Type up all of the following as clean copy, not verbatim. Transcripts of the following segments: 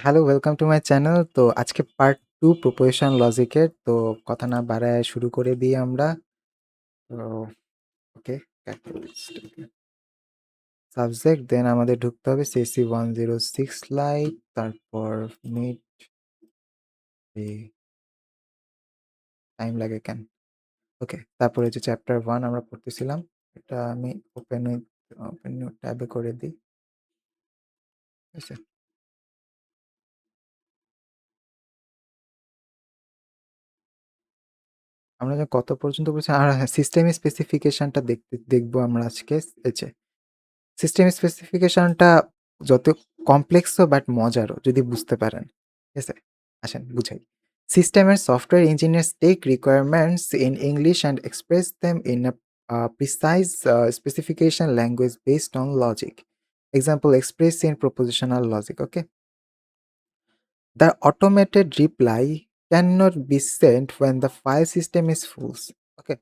Hello, welcome to my channel. তো আজকে part 2 proposition লজিকের। তো কথা না বাড়ায় শুরু করে দিই আমরা। তো ওকে, ক্যাটালিস্ট সাবজেক্ট দেন আমাদের ঢুকতে হবে সিসি 106 লাইট, তারপর মিড টাইম লাগে কেন? ওকে, তারপরে যে চ্যাপ্টার 1 আমরা পড়তেছিলাম, এটা আমি ওপেন নিউ ট্যাবে করে দিই। ঠিক আছে? আমরা যে কত পর্যন্ত পড়ছি, আর হ্যাঁ, সিস্টেম স্পেসিফিকেশনটা দেখবো আমরা আজকে। এই যে সিস্টেম স্পেসিফিকেশনটা যত কমপ্লেক্সও বাট মজারও যদি বুঝতে পারেন। ঠিক আছে? আসেন বুঝাই। সিস্টেমের software engineers take requirements in English and express them in a precise specification language based on logic. Example express in propositional logic. Okay? The automated reply cannot be sent when the file system is full. Okay?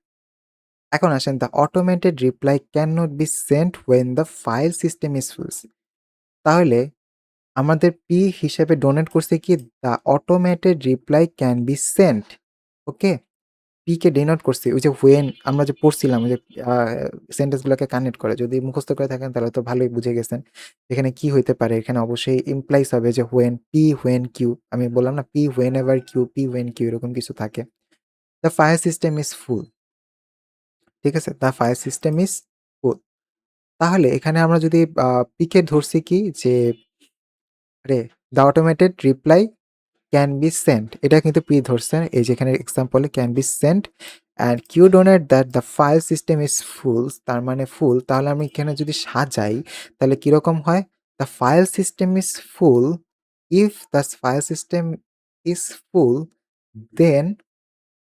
এখন আসেন, the automated reply cannot be sent when the file system is full. তাহলে আমাদের P হিসেবে donate করছে কি, the automated reply can be Saint. Okay, P K denote করছি ওই যে হোয়েন আমরা যে পড়ছিলাম, ওই যে সেন্টেন্সগুলোকে কানেক্ট করে। যদি মুখস্থ করে থাকেন তাহলে তো ভালোই বুঝে গেছেন এখানে কি হইতে পারে। এখানে অবশ্যই ইমপ্লাইজ হবে যে হোয়েন পি হোয়েন কিউ, আমি বললাম না P whenever Q, P when Q এরকম কিছু থাকে। The file system is full. ঠিক আছে, the file system is full. তাহলে এখানে আমরা যদি পিকে ধরছি কি যে আরে the automated reply can be sent, এটা কিন্তু পি ধরছেন। এই যেখানে এক্সাম্পলে can be sent and Q denote that the file system is full, তার মানে ফুল। তাহলে আমি এখানে যদি সাজাই তাহলে কীরকম হয়, the file system is full, if the file system is full then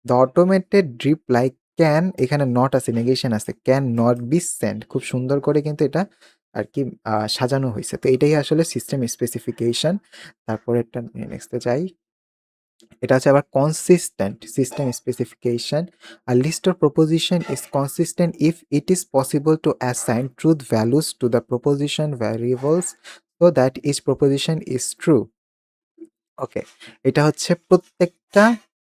the automated reply can, এখানে নট আছে, নেগেশন আছে, ক্যান নট বি সেন্ট। খুব সুন্দর করে কিন্তু এটা আর কি সাজানো হয়েছে। তো এটাই আসলে সিস্টেম স্পেসিফিকেশন। তারপরে একটা নেক্সটে যাই, এটা হচ্ছে আবার consistent system specification. A list of proposition is consistent if it is possible to assign truth values to the proposition variables so that each proposition is true. ওকে, এটা হচ্ছে প্রত্যেকটা,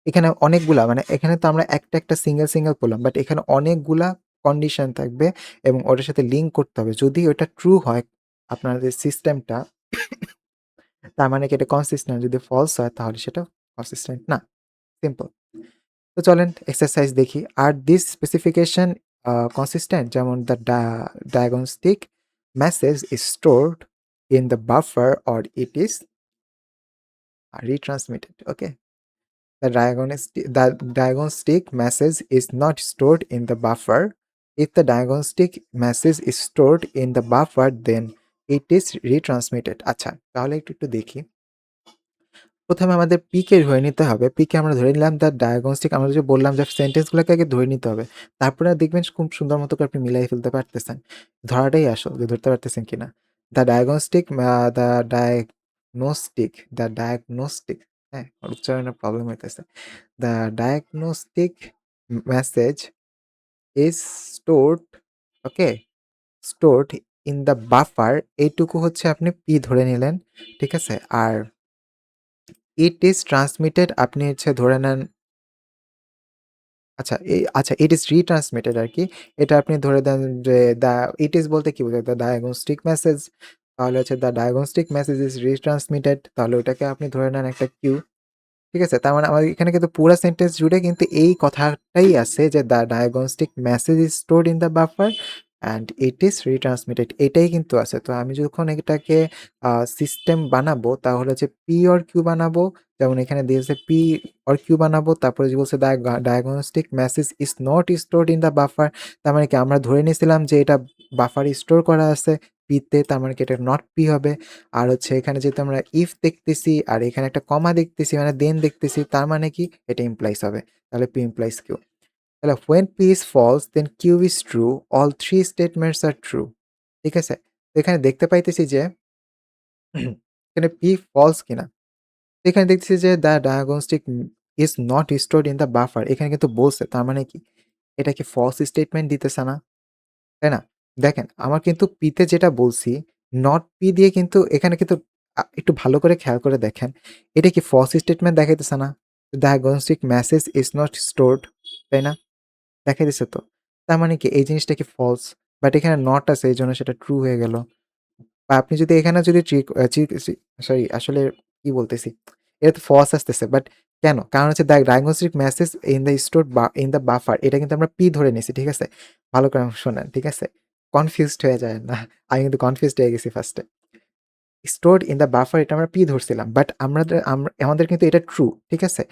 এখানে অনেকগুলা, মানে এখানে তো আমরা একটা সিঙ্গেল বললাম, বাট এখানে অনেকগুলা কন্ডিশন থাকবে এবং ওটার সাথে লিঙ্ক করতে হবে। যদি ওটা ট্রু হয় আপনাদের সিস্টেমটা, তার মানে কি এটা কনসিস্টেন্ট। যদি ফলস হয় তাহলে সেটা কনসিস্টেন্ট না। সিম্পল। তো চলেন এক্সারসাইজ দেখি। আর দিস স্পেসিফিকেশন কনসিস্টেন্ট, যেমন the diagnostic message is stored in the buffer or it is retransmitted. Okay, the diagnostic message is not stored in the buffer. If the diagnostic message is stored in the buffer, then it is retransmitted. আচ্ছা, তাহলে একটু দেখি। প্রথমে আমাদের পিকে ধরে নিতে হবে। পিকে আমরা ধরে নিলাম দ্য ডায়াগনস্টিক, আমরা যে বললাম যে সেন্টেন্সগুলোকে আগে ধরে নিতে হবে, তারপরে দেখবেন খুব সুন্দর মতো করে আপনি মিলাই ফেলতে পারতেছেন। ধরাটাই আসল যে ধরতে পারতেছেন কিনা। দ্য ডায়াগনস্টিক, দ্য ডায়াগনস্টিক, হ্যাঁ, উচ্চারণের প্রবলেম হইতেছে। The diagnostic message is stored, okay, stored in the buffer, এইটুকু হচ্ছে আপনি পি ধরে নিলেন। ঠিক আছে, আর ইট ইজ ট্রান্সমিটেড আপনি হচ্ছে ধরে নেন, আচ্ছা ইট ইজ রিট্রান্সমিটেড আর কি। এটা আপনি ধরে দেন যে দ্য, ইট ইজ বলতে কি বোঝায়, দ্য ডায়াগনস্টিক মেসেজ। তাহলে হচ্ছে দ্য ডায়াগনস্টিক মেসেজ ইজ রিট্রান্সমিটেড, তাহলে ওটাকে আপনি ধরে নেন একটা কিউ। ঠিক আছে, তার মানে আমার এখানে কিন্তু পুরো সেন্টেন্স জুড়ে কিন্তু এই কথাটাই আছে যে the diagnostic message is stored in the buffer and it is retransmitted, এটাই কিন্তু আছে। তো আমি যখন এটাকে সিস্টেম বানাবো তাহলে হচ্ছে পি অর কিউ বানাবো, যেমন এখানে দিয়েছে পি অর কিউ বানাবো। তারপরে যে বলছে diagnostic message is not stored in the buffer, তার মানে কি আমরা ধরে নিয়েছিলাম যে এটা বাফার স্টোর করা আছে পিতে, তার মানে কি এটা নট পি হবে। আর হচ্ছে এখানে যেহেতু আমরা ইফ দেখতেছি আর এখানে একটা কমা দেখতেছি, মানে দেন দেখতেছি, তার মানে কি এটা ইমপ্লাইজ হবে। তাহলে পি ইমপ্লাইজ কিউ। তাহলে when p is false then q is true, all three statements are true. ঠিক আছে, তো এখানে দেখতে পাইতেছি যে এখানে p false কিনা। তো এখানে দেখতেছি যে the diagnostic is not stored in the buffer, এখানে কিন্তু বলছে, তার মানে কি এটা কি ফলস স্টেটমেন্ট দিতেছে না, তাই না? দেখেন আমার কিন্তু পিতে যেটা বলছি নট পি দিয়ে কিন্তু এখানে কিন্তু একটু ভালো করে খেয়াল করে দেখেন। এটা কি ফলস স্টেটমেন্ট দেখাইতেছে না? Diagnostic message is not stored, তাই না? দেখাইতেছে তো। তার মানে কি এই জিনিসটা কি ফলস? বাট এখানে নট আছে এইজন্য সেটা ট্রু হয়ে গেল। বা আপনি যদি এখানে যদি ট্রিক আ চিক সি সরি আসলে কি বলতেছি? এটা তো ফলস আসতেছে। বাট কেন? কারণ হচ্ছে the diagnostic message in the stored বা ইন দ্য বাফার এটা কিন্তু আমরা পি ধরে নিছি। ঠিক আছে? ভালো করে শোনেন। ঠিক আছে? কনফিউজড হয়ে যায়েন না। আমি কিন্তু কনফিউজড হয়ে গেছি first A. Stored in the buffer এটা আমরা পি ধরছিলাম। বাট আমাদের কিন্তু এটা ট্রু। ঠিক আছে?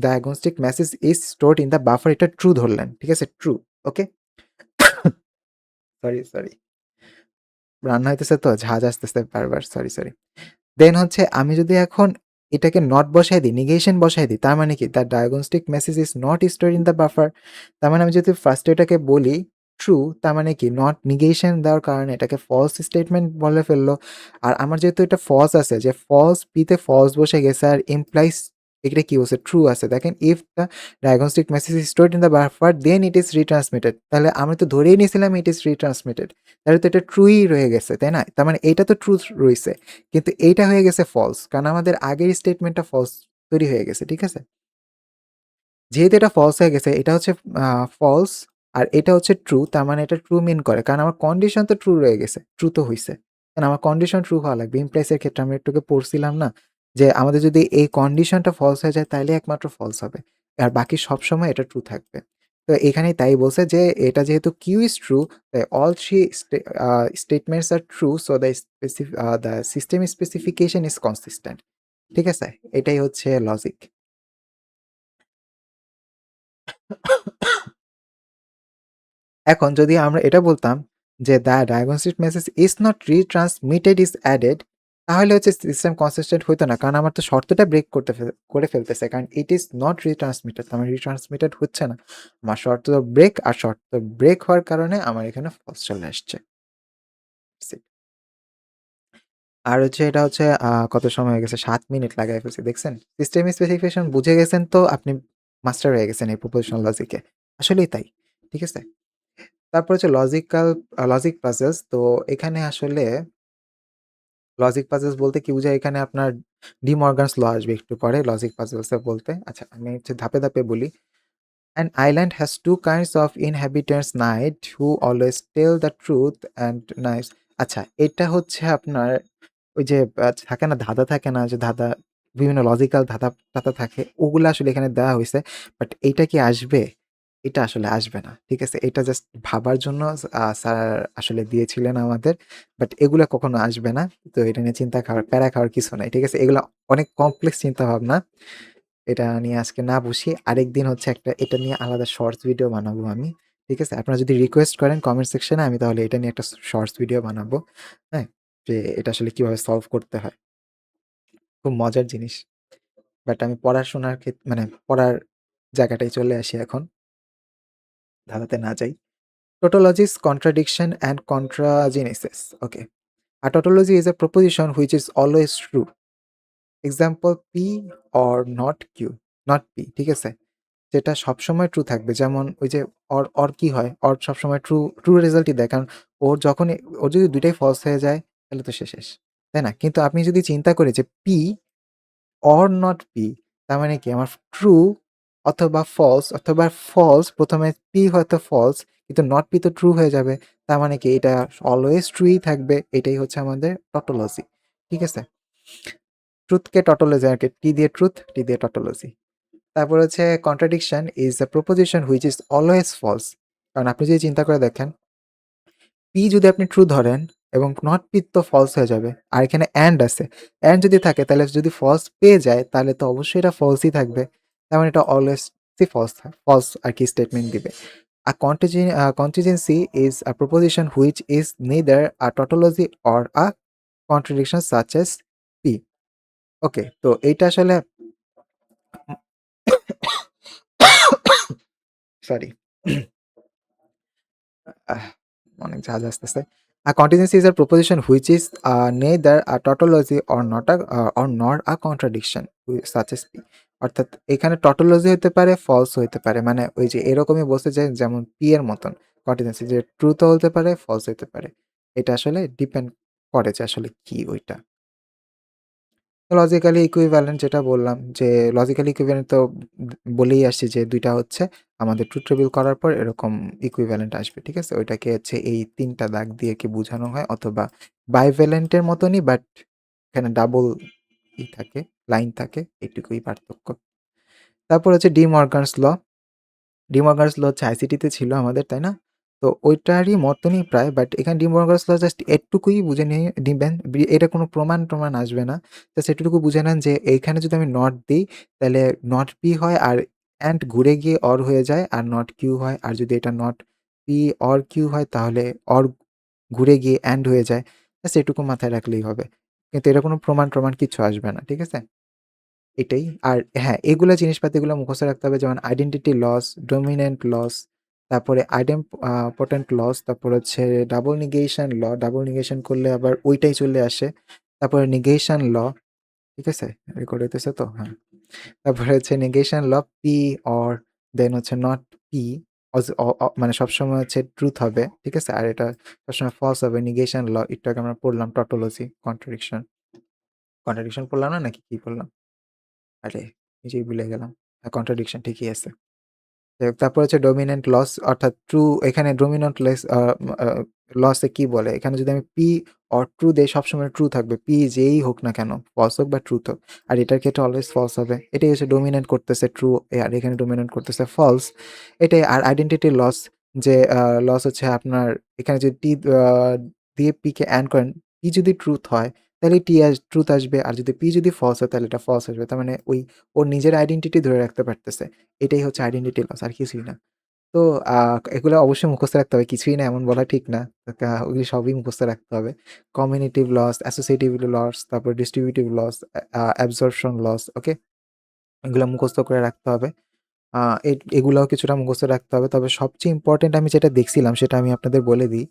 Diagnostic message is stored in the buffer এটা ট্রু ধরলেন। ঠিক আছে? ট্রু। ওকে? সরি। রান্না হইতেছে তো ঝাঁজ আসতেছে বারবার। সরি। দেন হচ্ছে আমি যদি এখন এটাকে নট বসায় দিই, নেগেশন বসায় দিই, তার মানে কি? The diagnostic message is not stored in the buffer. তার মানে আমি যদি ফার্স্টে এটাকে বলি ট্রু, তার মানে কি? নট নেগেশন দেওয়ার কারণে এটাকে ফলস স্টেটমেন্ট বলে ফেললো। আর আমার যেহেতু এটা ফলস আছে, যে ফলস পি তে ফলস বসে গেছে আর ইমপ্লাইজ এটা কি বলছে? ট্রু আছে। দেখেন if the diagnostic message is stored in the buffer then it is retransmitted. তাহলে আমি তো ধরেই নিয়েছিলাম ইট ইস রিট্রান্সমিটেড। তাহলে তো এটা ট্রুই রয়ে গেছে, তাই না? তার মানে এইটা তো ট্রু রইছে। কিন্তু এইটা হয়ে গেছে ফলস। কারণ আমাদের আগের স্টেটমেন্টটা ফলস তৈরি হয়ে গেছে। ঠিক আছে? যেহেতু এটা ফলস হয়ে গেছে, এটা হচ্ছে ফলস আর এটা হচ্ছে ট্রু। তার মানে এটা ট্রু মিন করে। কারণ আমার কন্ডিশন তো ট্রু রয়ে গেছে। ট্রু তো হইছে। কারণ আমার কন্ডিশন ট্রু হওয়া লাগবে। ইমপ্লাইজ এর ক্ষেত্রে আমরা একটু আগে পড়ছিলাম না? যে আমাদের যদি এই কন্ডিশনটা ফলস হয়ে যায় তাইলে একমাত্র ফলস হবে। আর বাকি সবসময় এটা ট্রু থাকবে। তো এখানেই তাই বলছে যে এটা যেহেতু কিউ ইস ট্রু, তাই all 3 statements are true so the system specification is consistent. ঠিক আছে? এটাই হচ্ছে লজিক। এখন যদি আমরা এটা বলতাম যে the diagnostic message is not retransmitted is added, তাহলে হচ্ছে সিস্টেম কনসিস্টেন্ট হইতো না। কারণ আমার তো শর্তটা ব্রেক করে ফেলতেছে। কারণ ইট ইজ নট রিট্রান্সমিটেড, আমার রিট্রান্সমিটেড হচ্ছে না। আমার শর্ত ব্রেক আর শর্ত ব্রেক হওয়ার কারণে আমার এখানে ফলস চলে আসছে। আর হচ্ছে এটা হচ্ছে কত সময় হয়ে গেছে? ৭ মিনিট লাগায় ফেলছি। দেখছেন? সিস্টেম স্পেসিফিকেশন বুঝে গেছেন তো আপনি মাস্টার হয়ে গেছেন এই প্রপোজিশনাল লজিকে। আসলেই তাই। ঠিক আছে? তারপর হচ্ছে লজিক পাজলস। তো এখানে আসলে লজিক পাজলস বলতে কি বোঝায়? এখানে আপনার ডি মরগানস ল আসবে একটু পরে লজিক পাজলস এ বলতে। আচ্ছা আমি হচ্ছে ধাপে বলি। An island has two kinds of inhabitants night who always tell the truth and nice. আচ্ছা এটা হচ্ছে আপনার ওই যে থাকে না ধাঁধা থাকে না? যে ধাঁধা বিভিন্ন লজিক্যাল ধাঁধা থাকে ওগুলা আসলে এখানে দেওয়া হইছে। বাট এইটা কি আসবে? এটা আসলে আসবে না। ঠিক আছে? এটা জাস্ট ভাবার জন্য স্যার আসলে দিয়েছিলেন আমাদের। বাট এগুলা কখনো আসবে না। তো এটা নিয়ে প্যারা খাওয়ার কিছু নাই। ঠিক আছে? এগুলা অনেক কমপ্লেক্স চিন্তাভাবনা। এটা নিয়ে আজকে না বসি। আরেকদিন হচ্ছে একটা এটা নিয়ে আলাদা শর্টস ভিডিও বানাবো আমি। ঠিক আছে? আপনারা যদি রিকোয়েস্ট করেন কমেন্ট সেকশনে আমি তাহলে এটা নিয়ে একটা শর্টস ভিডিও বানাবো। হ্যাঁ? যে এটা আসলে কিভাবে সলভ করতে হয়। খুব মজার জিনিস। বাট আমি পড়াশোনার মানে পড়ার জায়গাটায় চলে আসি এখন। ধাঁধাতে না যাই। Tautologies, contradiction and controgenesis. Okay. A tautology is a proposition which is always true. Example P or not Q. Not P. ঠিক আছে? যেটা সবসময় ট্রু থাকবে। যেমন ওই যে অর কি হয়? অর সবসময় ট্রু রেজাল্টই দেয়। কারণ ওর যদি ২ টাই ফলস হয়ে যায় তাহলে তো সে শেষ। তাই না? কিন্তু আপনি যদি চিন্তা করি যে P or not P তার মানে কি? আমার ট্রু অথবা ফলস ১ম এ P হয়তো ফলস কিন্তু নট P তো ট্রু হয়ে যাবে। তার মানে কি? এটা অলওয়েজ ট্রুই থাকবে। এটাই হচ্ছে আমাদের টটোলজি। ঠিক আছে? ট্রুথকে টটোলজি আরকি টি দিয়ে ট্রুথ, টি দিয়ে টটোলজি। তারপর হচ্ছে contradiction is a proposition which is always false. কারণ আপনি যদি চিন্তা করে দেখেন, পি যদি আপনি ট্রু ধরেন এবং নট পি তো ফলস হয়ে যাবে। আর এখানে অ্যান্ড আছে। অ্যান্ড যদি থাকে তাহলে যদি ফলস পেয়ে যায় তাহলে তো অবশ্যই এটা ফলসই থাকবে। তার মানে এটা অলওয়েজই ফলস আরকি স্টেটমেন্ট দিবে। Contingency is a proposition which is neither a tautology or a contradiction such as P. ওকে, তো এইটা আসলে সরি। আহ অনেক ঝাঁজ আসতেছে। A contingency is a proposition which is neither a tautology or not or nor a contradiction such as P. অর্থাৎ এখানে tautology হইতে পারে, false হইতে পারে। মানে ওই যে এরকমই বলছে যে যেমন P এর মতন contingency যে ট্রুথ ও হতে পারে, false হইতে পারে। এটা আসলে ডিপেন্ড করে যে আসলে কি ওইটা। লজিক্যালি ইকুইভ্যালেন্ট যেটা বললাম যে লজিক্যালি ইকুইভ্যালেন্ট তো বলেই আসছি যে ২ টা হচ্ছে আমাদের ট্রুথ টেবিল করার পর এরকম ইকুইভ্যালেন্ট আসবে। ঠিক আছে? ওইটাকে হচ্ছে এই ৩ টা দাগ দিয়ে কি বোঝানো হয় অথবা বাইভ্যালেন্ট এর মতনই বাট এখানে ডাবল থাকে, লাইন থাকে এটুকুই পার্থক্য। তারপর হচ্ছে ডি মরগানস ল। ডিমর্গানস ল হচ্ছে আইসিটিতে ছিল আমাদের, তাই না? তো ওইটারই মতনই প্রায়, বাট এখানে ডিমর্গানস ল জাস্ট এটুকুই বুঝে নিয়ে নিবেন। এটা কোনো প্রমাণ-টমাণ আসবে না। জাস্ট এটুকু বুঝে নেন যে এইখানে যদি আমি নট দিই তাহলে নট পি হয় আর অ্যান্ড ঘুরে গিয়ে অর হয়ে যায় আর নট কিউ হয়। আর যদি এটা নট পি অর কিউ হয় তাহলে অর ঘুরে গিয়ে অ্যান্ড হয়ে যায়। জাস্ট এটুকু মাথায় রাখলেই হবে। কিন্তু এটা কোনো প্রমাণ-টমাণ কিচ্ছু আসবে না। ঠিক আছে? এটাই। আর হ্যাঁ, এগুলা জিনিসপাতিগুলো মুখস্থ রাখতে হবে, যেমন আইডেন্টিটি লস, ডমিন্যান্ট লস, তারপরে পোটেন্ট লস, তারপর হচ্ছে ডাবল নেগেশন ল। ডাবল নেগেশন করলে আবার ওইটাই চলে আসে। তারপরে নেগেশন ল, ঠিক আছে? রেকর্ড হইতেছে তো? হ্যাঁ। তারপরে হচ্ছে নেগেশন ল পি অর দেন হচ্ছে নট পি অজ অ অ মানে সবসময় হচ্ছে ট্রুথ হবে। ঠিক আছে? আর এটা সবসময় ফলস হবে। নেগেশন ল একটু আগে আমরা পড়লাম টটোলজি, কন্ট্রাডিকশন। কন্ট্রাডিকশন পড়লাম না নাকি কি পড়লাম? আরে নিজেই ভুলে গেলাম। কন্ট্রাডিকশন ঠিকই আছে। যাই হোক, তারপর হচ্ছে ডমিন্যান্ট লস অর্থাৎ ট্রু। এখানে ডমিন্যান্ট লসে কি বলে? এখানে যদি আমি পি অর ট্রু দেই সবসময় ট্রু থাকবে। পি যেই হোক না কেন, ফলস হোক বা ট্রুথ হোক। আর এটার ক্ষেত্রে অলওয়েজ ফলস হবে। এটাই হচ্ছে ডমিন্যান্ট করতেছে ট্রু আর এখানে ডমিন্যান্ট করতেছে ফলস। এটাই। আর আইডেন্টিটি লস যে লস হচ্ছে আপনার এখানে যদি টি দিয়ে পি কে অ্যান্ড করেন, পি যদি ট্রুথ হয় তাহলে ট্রুথ আসবে। আর যদি পি যদি ফলস হয় তাহলে এটা ফলস আসবে। তার মানে ওর নিজের আইডেন্টিটি ধরে রাখতে পারতেছে। এটাই হচ্ছে আইডেন্টিটি লস, আর কিছুই না। তো আ এগুলো অবশ্যই মুখস্থ রাখতে হবে। কিছুই না এমন বলা ঠিক না। ওগুলি সবই মুখস্থ রাখতে হবে। কমিউনিটিভ লস, অ্যাসোসিয়েটিভ লস, তারপর ডিস্ট্রিবিউটিভ লস, অ্যাবসর্পশন লস, ওকে? এগুলা মুখস্থ করে রাখতে হবে। আ এগুলাও কিছুটা মুখস্থ রাখতে হবে। তবে সবচেয়ে ইম্পোর্টেন্ট আমি যেটা দেখছিলাম সেটা আমি আপনাদের বলে দিই।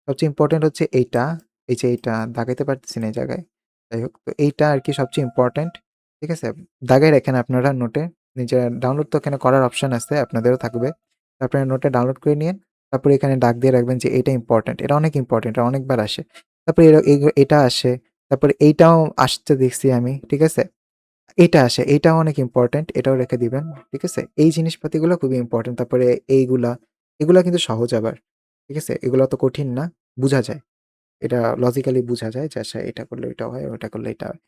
সবচেয়ে ইম্পোর্টেন্ট হচ্ছে এইটা। এই যে এইটা দাগাইতে পারতেছি না এই জায়গায়। যাই হোক, তো এইটা আরকি সবচেয়ে ইম্পোর্টেন্ট। ঠিক আছে? দাগায় রাখেন আপনারা নোটে। নিজের ডাউনলোড তো এখানে করার অপশন আছে, আপনাদেরও থাকবে। তারপরে নোটে ডাউনলোড করে নিয়েন। তারপরে এখানে দাগ দিয়ে রাখবেন যে এটা ইম্পোর্টেন্ট। এটা অনেক ইম্পোর্টেন্ট। এটা অনেকবার আসে। তারপরে এটা আসে। তারপরে এইটাও আসতে দেখছি আমি। ঠিক আছে? এটা আসে। এইটাও অনেক ইম্পোর্টেন্ট। এটাও রেখে দিবেন। ঠিক আছে? এই জিনিসপাতিগুলো খুবই ইম্পোর্টেন্ট। তারপরে এইগুলা, এগুলা কিন্তু সহজ আবার। ঠিক আছে? এগুলো অত কঠিন না। বুঝা যায়। এটা লজিক্যালি বুঝা যায় যে আচ্ছা এটা করলে এটা হয়, ওটা করলে এটা হয়।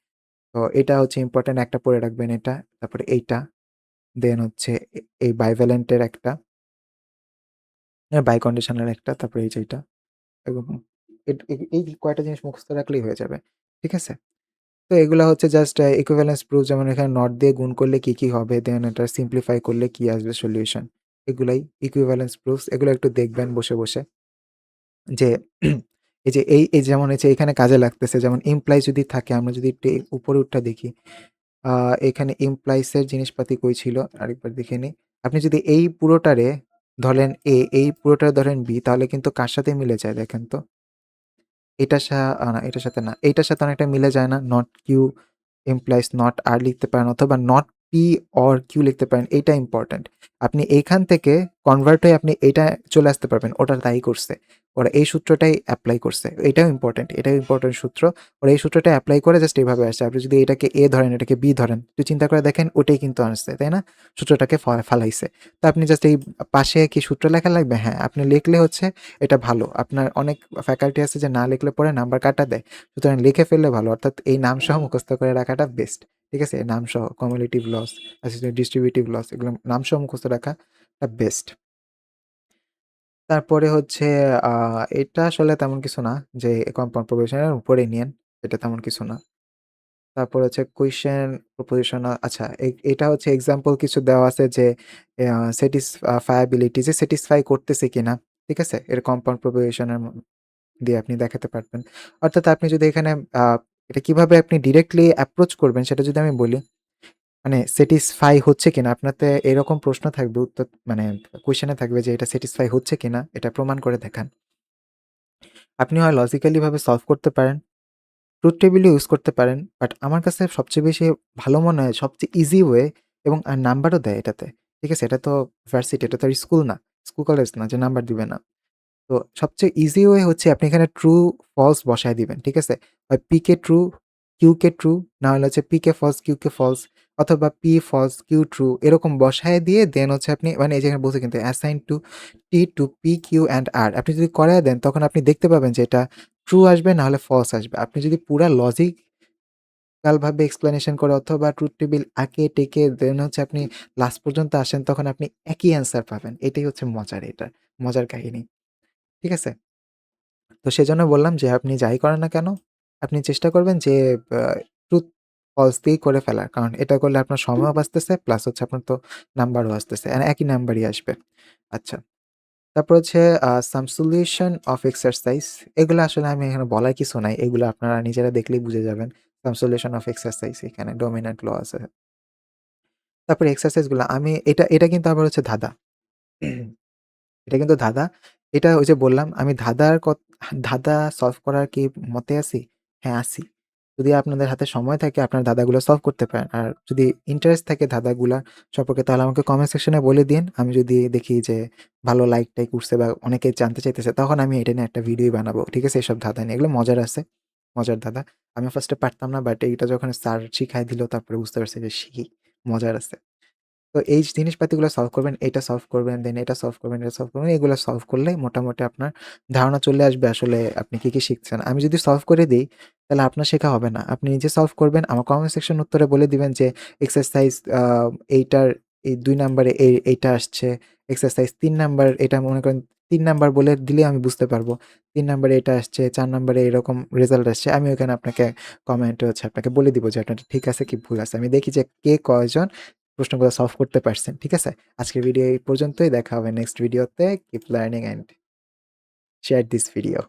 তো এটা হচ্ছে ইম্পোর্টেন্ট, একটা পড়ে রাখবেন এটা। তারপরে এইটা, দেন হচ্ছে এই বাইভ্যালেন্ট এর একটা, বাই কন্ডিশনাল একটা, তারপরে এই যে এইটা। এবং এই কয়টা জিনিস মুখস্থ রাখলেই হয়ে যাবে। ঠিক আছে? তো এগুলা হচ্ছে জাস্ট ইকুইভ্যালেন্স প্রুফ, যেমন এখানে নট দিয়ে গুণ করলে কি হবে, দেন এটা সিম্পলিফাই করলে কি আসবে সলিউশন। এগুলাই ইকুইভ্যালেন্স প্রুফস। এগুলো একটু দেখবেন বসে, বসে। যে এই যেমন এই যে এখানে কাজে লাগতেছে, যেমন ইমপ্লাই যদি থাকে, আমরা যদি একটু উপরে উঠটা দেখি, আ এখানে ইমপ্লাইস এর জিনিসপাতি কই ছিল? আরেকবার দেখে নিই। আপনি যদি এই পুরোটারে ধরেন A, এই পুরোটারে ধরেন B, তাহলে কিন্তু কার সাথে মিলে যায় দেখেন তো? না, এটার সাথে না। এইটার সাথে অনেকটা মিলে যায় না? নট কিউ implies not আর লিখতে পারেন অথবা not p or q লিখতে পারেন। এইটা ইম্পোর্টেন্ট। আপনি এইখান থেকে কনভার্ট হয়ে আপনি এইটা চলে আসতে পারবেন। ওটা তাই করছে। ওরা এই সূত্রটাই এপ্লাই করছে। এটাও ইম্পোর্টেন্ট। এটাও ইম্পোর্টেন্ট সূত্র। ওরা এই সূত্রটা এপ্লাই করে জাস্ট এভাবে আসছে। আপনি যদি এটাকে A ধরেন, এটাকে B ধরেন, একটু চিন্তা করে দেখেন ওটাই কিন্তু আসছে, তাই না? সূত্রটাকে ফালাইছে। তো আপনি জাস্ট এই পাশে কি সূত্র লেখা লাগবে? হ্যাঁ, আপনি লিখলে হচ্ছে এটা ভালো। আপনার অনেক ফ্যাকাল্টি আছে যে না লিখলে পরে নাম্বার কাটা দেয়। সুতরাং লিখে ফেললে ভালো। অর্থাৎ এই নামসহ মুখস্থ করে রাখাটা বেস্ট। ঠিক আছে? নামসহ কমিউলেটিভ লস, ডিস্ট্রিবিউটিভ লস, এগুলো নামসহ মুখস্থ রাখাটা বেস্ট। তারপরে হচ্ছে আ এটা আসলে তেমন কিছু না যে কম্পাউন্ড প্রপোজিশনের উপরেই নিয়েন। এটা তেমন কিছু না। তারপর হচ্ছে কুয়েসশন প্রপোজিশন, আচ্ছা এটা হচ্ছে এক্সাম্পল কিছু দেওয়া আছে যে স্যাটিসফায়াবিলিটি, যে স্যাটিসফাই করতেছে কিনা। ঠিক আছে? এর কম্পাউন্ড প্রপোজিশনের দিয়ে আপনি দেখাতে পারবেন। অর্থাৎ আপনি যদি এখানে আ এটা কিভাবে আপনি ডিরেক্টলি অ্যাপ্রোচ করবেন সেটা যদি আমি বলি, মানে স্যাটিসফাই হচ্ছে কিনা আপনাতে এরকম প্রশ্ন থাকবে, উত্তর মানে কোয়েশ্চেনে থাকবে যে এটা স্যাটিসফাই হচ্ছে কিনা এটা প্রমাণ করে দেখান। আপনি হয় লজিক্যালি ভাবে সলভ করতে পারেন, ট্রুথ টেবিল ইউজ করতে পারেন। বাট আমার কাছে সবচেয়ে বেশি ভালো মনে হয় সবচেয়ে ইজি ওয়ে, এবং নাম্বারও দেয় এটাতে। ঠিক আছে? এটা তো ভার্সিটি, এটা তো আর স্কুল না, স্কুল কলেজ না যে নাম্বার দিবে না। তো সবচেয়ে ইজি ওয়ে হচ্ছে আপনি এখানে ট্রু, ফলস বসায় দিবেন। ঠিক আছে? হয় p কে ট্রু, Q কে ট্রু, না হলে হচ্ছে P কে ফলস, Q কে ফলস অথবা P ফলস, Q ট্রু এরকম বসায় দিয়ে দেন হচ্ছে আপনি মানে এই যে এখানে বলছে কিন্তু assign to T to P, Q and R আপনি যদি করায় দেন তখন আপনি দেখতে পাবেন যে এটা ট্রু আসবে না হলে ফলস আসবে। আপনি যদি পুরা লজিক্যাল ভাবে এক্সপ্লেনেশন করে অথবা ট্রুথ টেবিল আঁকে টেকে দেন হচ্ছে আপনি লাস্ট পর্যন্ত আসেন তখন আপনি একই অ্যান্সার পাবেন। এটাই হচ্ছে মজার কাহিনী। ঠিক আছে? তো সেজন্য বললাম যে আপনি যাই করেন না কেন, আপনি চেষ্টা করবেন যে আ ট্রুথ ফলস দিয়েই করে ফেলার। কারণ এটা করলে আপনার সময়ও বাঁচতেছে প্লাস হচ্ছে আপনার তো নাম্বারও আসতেছে। একই নাম্বারই আসবে। আচ্ছা। তারপর হচ্ছে সাম সলিউশন অফ এক্সারসাইজ এগুলো আসলে আমি এখানে বলার কিছু নাই। এগুলো আপনারা নিজেরা দেখলেই বুঝে যাবেন। সাম সলিউশন অফ এক্সারসাইজ এখানে ডমিন্যান্ট ল আছে। তারপরে এক্সারসাইজ গুলা আমি এটা কিন্তু আবার হচ্ছে ধাঁধা। এটা কিন্তু ধাঁধা। এটা ওই যে বললাম আমি ধাঁধা সলভ করার কি মতে আছি? হ্যাঁ, আছি। যদি আপনাদের হাতে সময় থাকে আপনার ধাঁধাগুলো সলভ করতে পারেন। আর যদি ইন্টারেস্ট থাকে ধাঁধাগুলা সম্পর্কে তাহলে আমাকে কমেন্ট সেকশনে বলে দিয়েন। আমি যদি দেখি যে ভালো লাইক-টাইক উঠছে বা অনেকে জানতে চাইতেছে তখন আমি এটা নিয়ে একটা ভিডিওই বানাবো। ঠিক আছে? এসব ধাঁধা নিয়ে। এগুলো মজার আছে। মজার ধাঁধা। আমি ফার্স্ট এ পারতাম না বাট এইটা যখন স্যার শিখায় দিল তারপরে বুঝতে পারছি যে মজার আছে। তো এই জিনিসপাতিগুলো সলভ করবেন, এটা সলভ করবেন, দেন এটা সলভ করবেন, এটা সলভ করবেন। এগুলো সলভ করলে মোটামুটি আপনার ধারণা চলে আসবে আসলে আপনি কি শিখছেন। আমি যদি সলভ করে দেই, তাহলে আপনার শেখা হবে না। আপনি নিজে সলভ করবেন, আমার কমেন্ট সেকশন উত্তরে বলে দিবেন যে এক্সারসাইজ এইটার এই ২ নাম্বারে এইটা আসছে। এক্সারসাইজ ৩ নাম্বার এটা মনে করেন ৩ নাম্বার বলে দিলে আমি বুঝতে পারবো। ৩ নাম্বারে এটা আসছে, ৪ নাম্বারে এরকম রেজাল্ট আসছে। আমি ওখানে আপনাকে কমেন্টে হচ্ছে আপনাকে বলে দিব যে আপনারটা ঠিক আছে কি ভুল আছে। আমি দেখি যে কে কয়জন প্রশ্নগুলো সলভ করতে পারছেন। ঠিক আছে? আজকের ভিডিও এই পর্যন্তই। দেখা হবে নেক্সট ভিডিওতে। Keep learning and share this video.